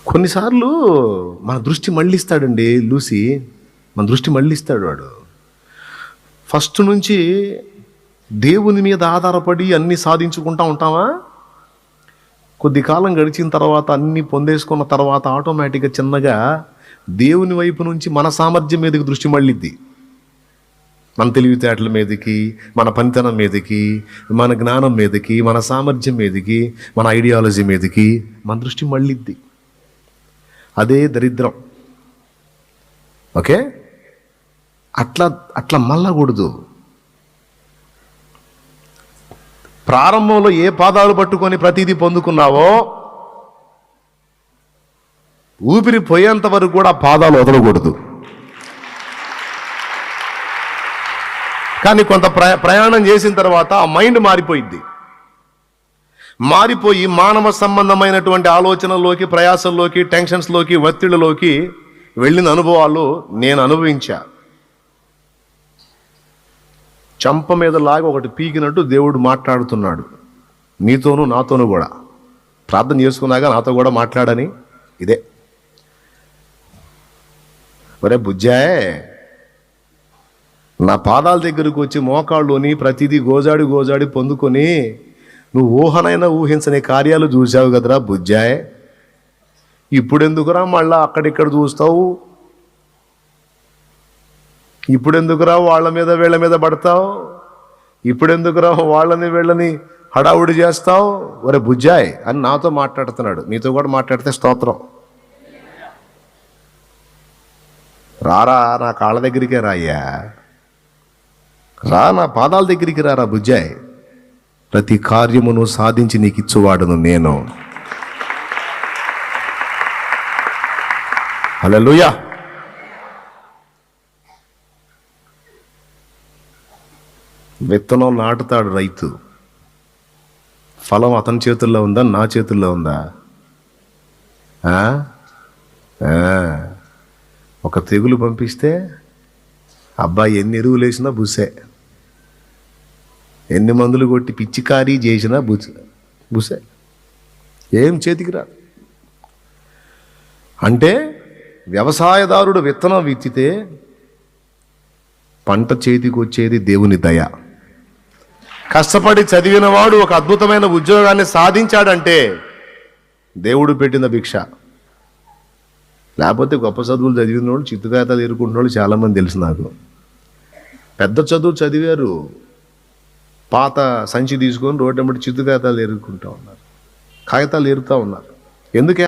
కొన్నిసార్లు మన దృష్టి మళ్ళిస్తాడండి లూసి, మన దృష్టి మళ్ళిస్తాడు వాడు. ఫస్ట్ నుంచి దేవుని మీద ఆధారపడి అన్నీ సాధించుకుంటా ఉంటామా, కొద్ది కాలం గడిచిన తర్వాత అన్నీ పొందేసుకున్న తర్వాత ఆటోమేటిక్గా చిన్నగా దేవుని వైపు నుంచి మన సామర్థ్యం మీదకి దృష్టి మళ్ళిద్ది. మన తెలివితేటల మీదకి, మన పనితనం మీదకి, మన జ్ఞానం మీదకి, మన సామర్థ్యం మీదకి, మన ఐడియాలజీ మీదకి మన దృష్టి మళ్ళిద్ది. అదే దరిద్రం. ఓకే, అట్లా మళ్ళకూడదు. ప్రారంభంలో ఏ పాదాలు పట్టుకొని ప్రతిదీ పొందుకున్నావో ఊపిరి పోయేంత వరకు కూడా పాదాలు వదలకూడదు. కానీ కొంత ప్రయాణం చేసిన తర్వాత ఆ మైండ్ మారిపోయి మానవ సంబంధమైనటువంటి ఆలోచనల్లోకి, ప్రయాసల్లోకి, టెన్షన్స్లోకి, ఒత్తిడిలోకి వెళ్ళిన అనుభవాలు నేను అనుభవించా. చంప మీద లాగా ఒకటి పీకినట్టు దేవుడు మాట్లాడుతున్నాడు నీతోనూ నాతోనూ కూడా. ప్రార్థన చేసుకున్నాక నాతో కూడా మాట్లాడని ఇదే, ఒరే బుజ్జాయే, నా పాదాల దగ్గరకు వచ్చి మోకాళ్ళుని ప్రతిదీ గోజాడి పొందుకొని నువ్వు ఊహనైనా ఊహించని కార్యాలు చూసావు కదరా బుజ్జాయ్. ఇప్పుడెందుకురా మళ్ళా అక్కడిక్కడ చూస్తావు? ఇప్పుడెందుకురా వాళ్ళ మీద వీళ్ళ మీద పడతావు? ఇప్పుడెందుకురా వాళ్ళని వీళ్ళని హడావుడి చేస్తావు? ఒరే బుజ్జాయ్ అని నాతో మాట్లాడుతున్నాడు. నీతో కూడా మాట్లాడితే స్తోత్రం. రారా నా కాళ్ళ దగ్గరికే రాయ్యా, రా నా పాదాల దగ్గరికి రారా బుజ్జాయ్. ప్రతి కార్యమును సాధించి నీకు ఇచ్చువాడును నేను. హల్లెలూయా. విత్తనం నాటుతాడు రైతు. ఫలం అతని చేతుల్లో ఉందా, నా చేతుల్లో ఉందా? ఒక తెగులు పంపిస్తే అబ్బాయి ఎన్ని ఎరువులు వేసినా బుసే, ఎన్ని మందులు కొట్టి పిచ్చికారీ చేసినా బుసే, ఏం చేతికి రాదు. అంటే వ్యవసాయదారుడు విత్తనం విత్తితే పంట చేతికి వచ్చేది దేవుని దయ. కష్టపడి చదివినవాడు ఒక అద్భుతమైన ఉద్యోగాన్ని సాధించాడంటే దేవుడు పెట్టిన భిక్ష. లేకపోతే గొప్ప చదువులు చదివిన వాళ్ళు చిత్తుకాయతాలు ఏరుకుంటున్న వాళ్ళు చాలామంది తెలుసు నాకు. పెద్ద చదువు చదివారు, పాత సంచి తీసుకొని రోడ్డు వెంబడి చిత్తుకాయతాలు ఏరుకుంటూ ఉన్నారు, కాగితాలు ఏరుతూ ఉన్నారు. ఎందుకే